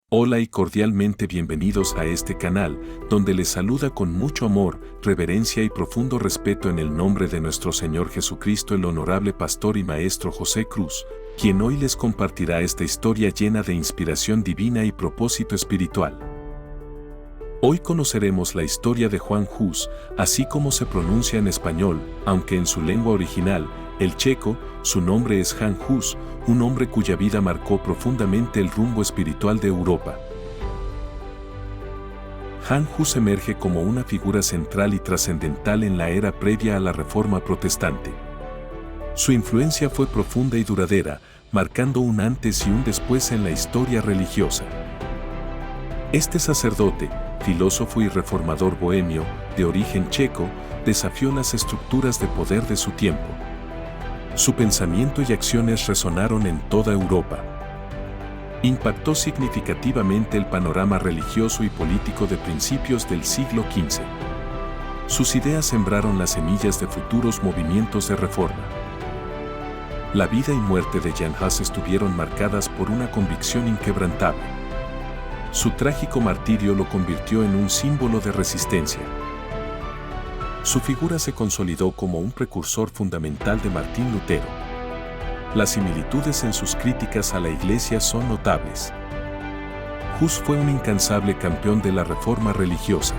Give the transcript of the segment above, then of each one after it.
Hola y cordialmente bienvenidos a este canal, donde les saluda con mucho amor, reverencia y profundo respeto en el nombre de nuestro Señor Jesucristo, el honorable pastor y maestro José Cruz, quien hoy les compartirá esta historia llena de inspiración divina y propósito espiritual. Hoy conoceremos la historia de Juan Hus, así como se pronuncia en español, aunque en su lengua original, el checo, su nombre es Jan Hus, un hombre cuya vida marcó profundamente el rumbo espiritual de Europa. Jan Hus emerge como una figura central y trascendental en la era previa a la Reforma Protestante. Su influencia fue profunda y duradera, marcando un antes y un después en la historia religiosa. Este sacerdote, filósofo y reformador bohemio, de origen checo, desafió las estructuras de poder de su tiempo. Su pensamiento y acciones resonaron en toda Europa. Impactó significativamente el panorama religioso y político de principios del siglo XV. Sus ideas sembraron las semillas de futuros movimientos de reforma. La vida y muerte de Jan Hus estuvieron marcadas por una convicción inquebrantable. Su trágico martirio lo convirtió en un símbolo de resistencia. Su figura se consolidó como un precursor fundamental de Martín Lutero. Las similitudes en sus críticas a la Iglesia son notables. Hus fue un incansable campeón de la reforma religiosa.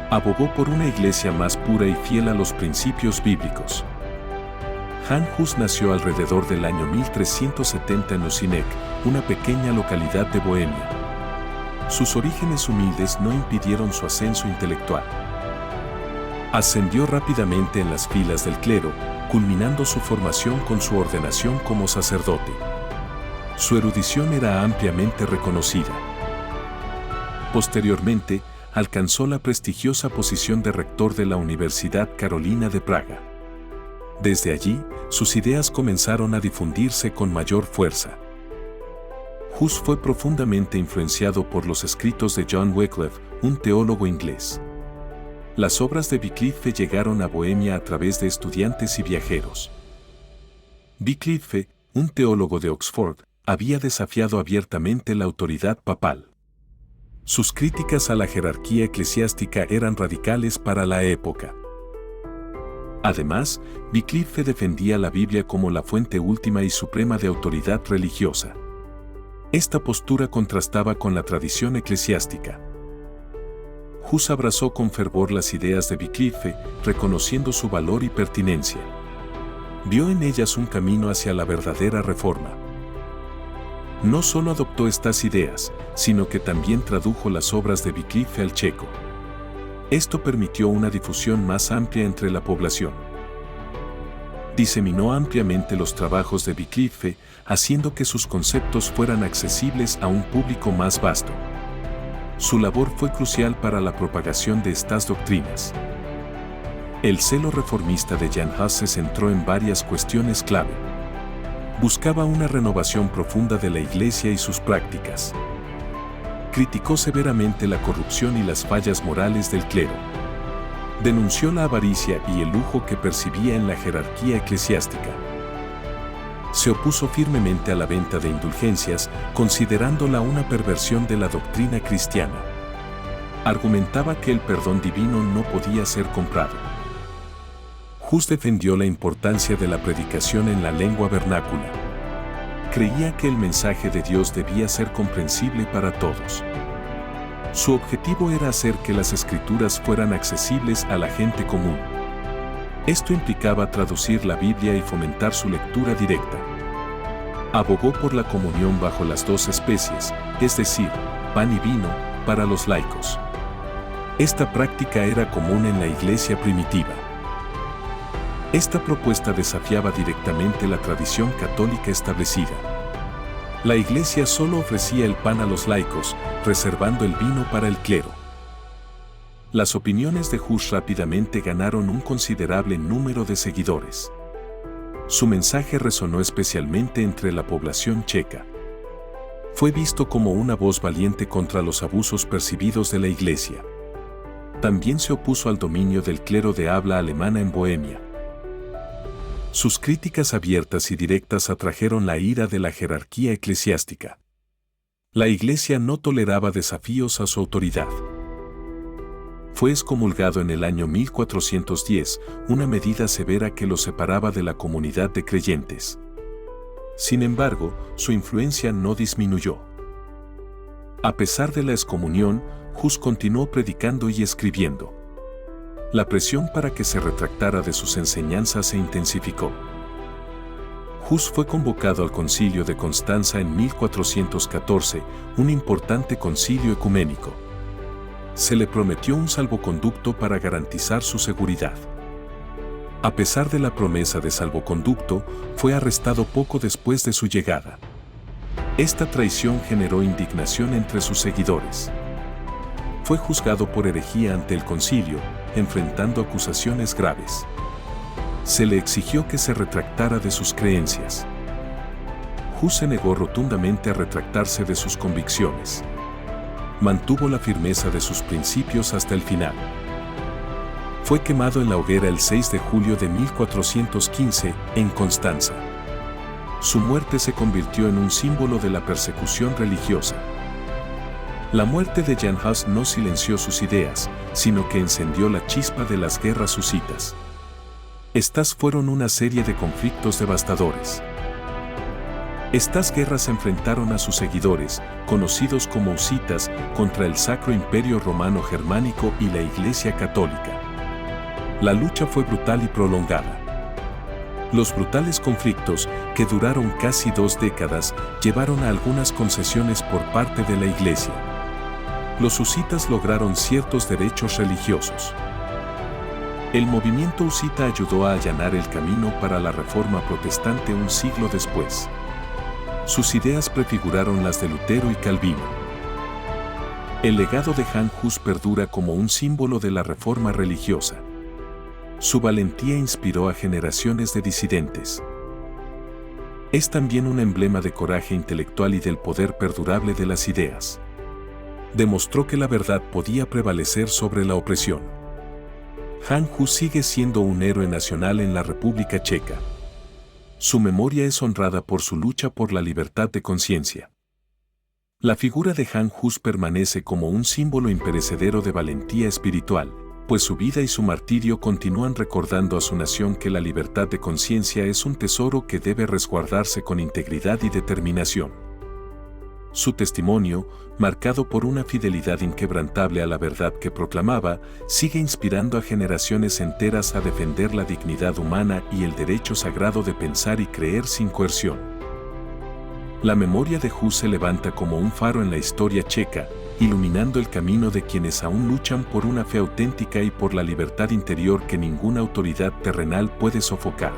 Abogó por una Iglesia más pura y fiel a los principios bíblicos. Jan Hus nació alrededor del año 1370 en Osijek, una pequeña localidad de Bohemia. Sus orígenes humildes no impidieron su ascenso intelectual. Ascendió rápidamente en las filas del clero, culminando su formación con su ordenación como sacerdote. Su erudición era ampliamente reconocida. Posteriormente, alcanzó la prestigiosa posición de rector de la Universidad Carolina de Praga. Desde allí, sus ideas comenzaron a difundirse con mayor fuerza. Hus fue profundamente influenciado por los escritos de John Wycliffe, un teólogo inglés. Las obras de Wycliffe llegaron a Bohemia a través de estudiantes y viajeros. Wycliffe, un teólogo de Oxford, había desafiado abiertamente la autoridad papal. Sus críticas a la jerarquía eclesiástica eran radicales para la época. Además, Wycliffe defendía la Biblia como la fuente última y suprema de autoridad religiosa. Esta postura contrastaba con la tradición eclesiástica. Hus abrazó con fervor las ideas de Wycliffe, reconociendo su valor y pertinencia. Vio en ellas un camino hacia la verdadera reforma. No solo adoptó estas ideas, sino que también tradujo las obras de Wycliffe al checo. Esto permitió una difusión más amplia entre la población. Diseminó ampliamente los trabajos de Wycliffe, haciendo que sus conceptos fueran accesibles a un público más vasto. Su labor fue crucial para la propagación de estas doctrinas. El celo reformista de Jan Hus se centró en varias cuestiones clave. Buscaba una renovación profunda de la Iglesia y sus prácticas. Criticó severamente la corrupción y las fallas morales del clero. Denunció la avaricia y el lujo que percibía en la jerarquía eclesiástica. Se opuso firmemente a la venta de indulgencias, considerándola una perversión de la doctrina cristiana. Argumentaba que el perdón divino no podía ser comprado. Hus defendió la importancia de la predicación en la lengua vernácula. Creía que el mensaje de Dios debía ser comprensible para todos. Su objetivo era hacer que las Escrituras fueran accesibles a la gente común. Esto implicaba traducir la Biblia y fomentar su lectura directa. Abogó por la comunión bajo las dos especies, es decir, pan y vino, para los laicos. Esta práctica era común en la Iglesia primitiva. Esta propuesta desafiaba directamente la tradición católica establecida. La Iglesia solo ofrecía el pan a los laicos, reservando el vino para el clero. Las opiniones de Hus rápidamente ganaron un considerable número de seguidores. Su mensaje resonó especialmente entre la población checa. Fue visto como una voz valiente contra los abusos percibidos de la Iglesia. También se opuso al dominio del clero de habla alemana en Bohemia. Sus críticas abiertas y directas atrajeron la ira de la jerarquía eclesiástica. La Iglesia no toleraba desafíos a su autoridad. Fue excomulgado en el año 1410, una medida severa que lo separaba de la comunidad de creyentes. Sin embargo, su influencia no disminuyó. A pesar de la excomunión, Hus continuó predicando y escribiendo. La presión para que se retractara de sus enseñanzas se intensificó. Hus fue convocado al Concilio de Constanza en 1414, un importante concilio ecuménico. Se le prometió un salvoconducto para garantizar su seguridad. A pesar de la promesa de salvoconducto, fue arrestado poco después de su llegada. Esta traición generó indignación entre sus seguidores. Fue juzgado por herejía ante el concilio, enfrentando acusaciones graves. Se le exigió que se retractara de sus creencias. Hus se negó rotundamente a retractarse de sus convicciones. Mantuvo la firmeza de sus principios hasta el final. Fue quemado en la hoguera el 6 de julio de 1415 en Constanza. Su muerte se convirtió en un símbolo de la persecución religiosa. La muerte de Jan Hus no silenció sus ideas, sino que encendió la chispa de las guerras husitas. Estas fueron una serie de conflictos devastadores. Estas guerras enfrentaron a sus seguidores, conocidos como husitas, contra el Sacro Imperio Romano Germánico y la Iglesia Católica. La lucha fue brutal y prolongada. Los brutales conflictos, que duraron casi 2 décadas, llevaron a algunas concesiones por parte de la Iglesia. Los husitas lograron ciertos derechos religiosos. El movimiento husita ayudó a allanar el camino para la Reforma Protestante un siglo después. Sus ideas prefiguraron las de Lutero y Calvino. El legado de Jan Hus perdura como un símbolo de la reforma religiosa. Su valentía inspiró a generaciones de disidentes. Es también un emblema de coraje intelectual y del poder perdurable de las ideas. Demostró que la verdad podía prevalecer sobre la opresión. Jan Hus sigue siendo un héroe nacional en la República Checa. Su memoria es honrada por su lucha por la libertad de conciencia. La figura de Jan Hus permanece como un símbolo imperecedero de valentía espiritual, pues su vida y su martirio continúan recordando a su nación que la libertad de conciencia es un tesoro que debe resguardarse con integridad y determinación. Su testimonio, marcado por una fidelidad inquebrantable a la verdad que proclamaba, sigue inspirando a generaciones enteras a defender la dignidad humana y el derecho sagrado de pensar y creer sin coerción. La memoria de Hus se levanta como un faro en la historia checa, iluminando el camino de quienes aún luchan por una fe auténtica y por la libertad interior que ninguna autoridad terrenal puede sofocar.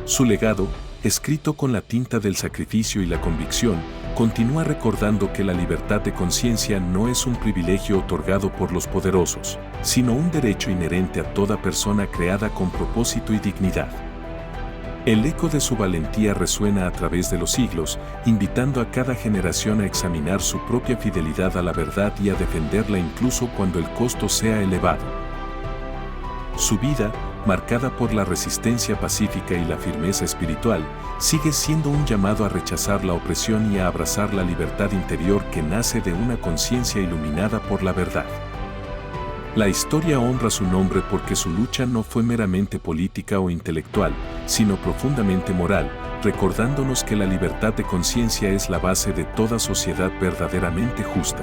Su legado, escrito con la tinta del sacrificio y la convicción, continúa recordando que la libertad de conciencia no es un privilegio otorgado por los poderosos, sino un derecho inherente a toda persona creada con propósito y dignidad. El eco de su valentía resuena a través de los siglos, invitando a cada generación a examinar su propia fidelidad a la verdad y a defenderla incluso cuando el costo sea elevado. Su vida, marcada por la resistencia pacífica y la firmeza espiritual, sigue siendo un llamado a rechazar la opresión y a abrazar la libertad interior que nace de una conciencia iluminada por la verdad. La historia honra su nombre porque su lucha no fue meramente política o intelectual, sino profundamente moral, recordándonos que la libertad de conciencia es la base de toda sociedad verdaderamente justa.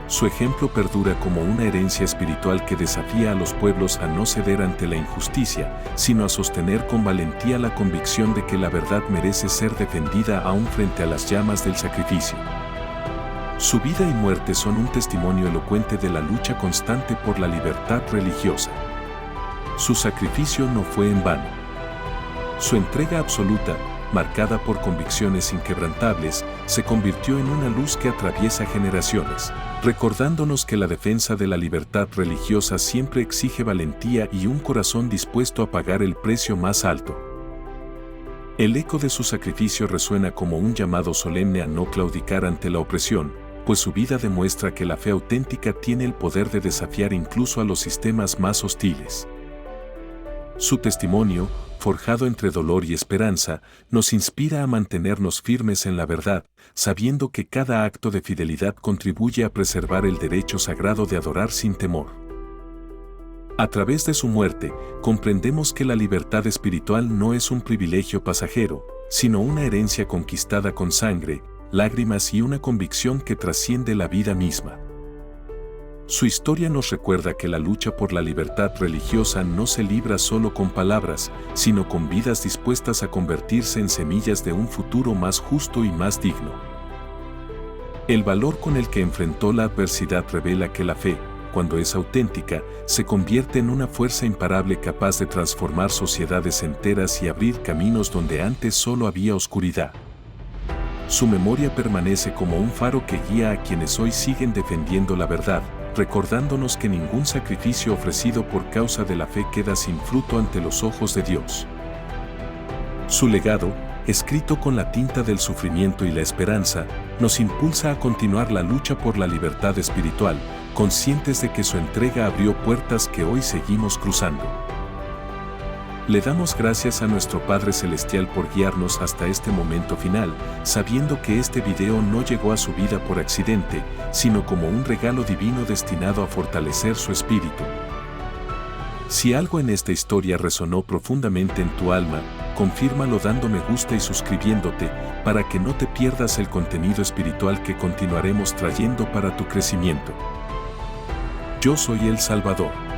Su ejemplo perdura como una herencia espiritual que desafía a los pueblos a no ceder ante la injusticia, sino a sostener con valentía la convicción de que la verdad merece ser defendida aún frente a las llamas del sacrificio. Su vida y muerte son un testimonio elocuente de la lucha constante por la libertad religiosa. Su sacrificio no fue en vano. Su entrega absoluta, marcada por convicciones inquebrantables, se convirtió en una luz que atraviesa generaciones, recordándonos que la defensa de la libertad religiosa siempre exige valentía y un corazón dispuesto a pagar el precio más alto. El eco de su sacrificio resuena como un llamado solemne a no claudicar ante la opresión, pues su vida demuestra que la fe auténtica tiene el poder de desafiar incluso a los sistemas más hostiles. Su testimonio, forjado entre dolor y esperanza, nos inspira a mantenernos firmes en la verdad, sabiendo que cada acto de fidelidad contribuye a preservar el derecho sagrado de adorar sin temor. A través de su muerte, comprendemos que la libertad espiritual no es un privilegio pasajero, sino una herencia conquistada con sangre, lágrimas y una convicción que trasciende la vida misma. Su historia nos recuerda que la lucha por la libertad religiosa no se libra solo con palabras, sino con vidas dispuestas a convertirse en semillas de un futuro más justo y más digno. El valor con el que enfrentó la adversidad revela que la fe, cuando es auténtica, se convierte en una fuerza imparable capaz de transformar sociedades enteras y abrir caminos donde antes solo había oscuridad. Su memoria permanece como un faro que guía a quienes hoy siguen defendiendo la verdad, recordándonos que ningún sacrificio ofrecido por causa de la fe queda sin fruto ante los ojos de Dios. Su legado, escrito con la tinta del sufrimiento y la esperanza, nos impulsa a continuar la lucha por la libertad espiritual, conscientes de que su entrega abrió puertas que hoy seguimos cruzando. Le damos gracias a nuestro Padre Celestial por guiarnos hasta este momento final, sabiendo que este video no llegó a su vida por accidente, sino como un regalo divino destinado a fortalecer su espíritu. Si algo en esta historia resonó profundamente en tu alma, confírmalo dando me gusta y suscribiéndote, para que no te pierdas el contenido espiritual que continuaremos trayendo para tu crecimiento. Yo soy El Salvador.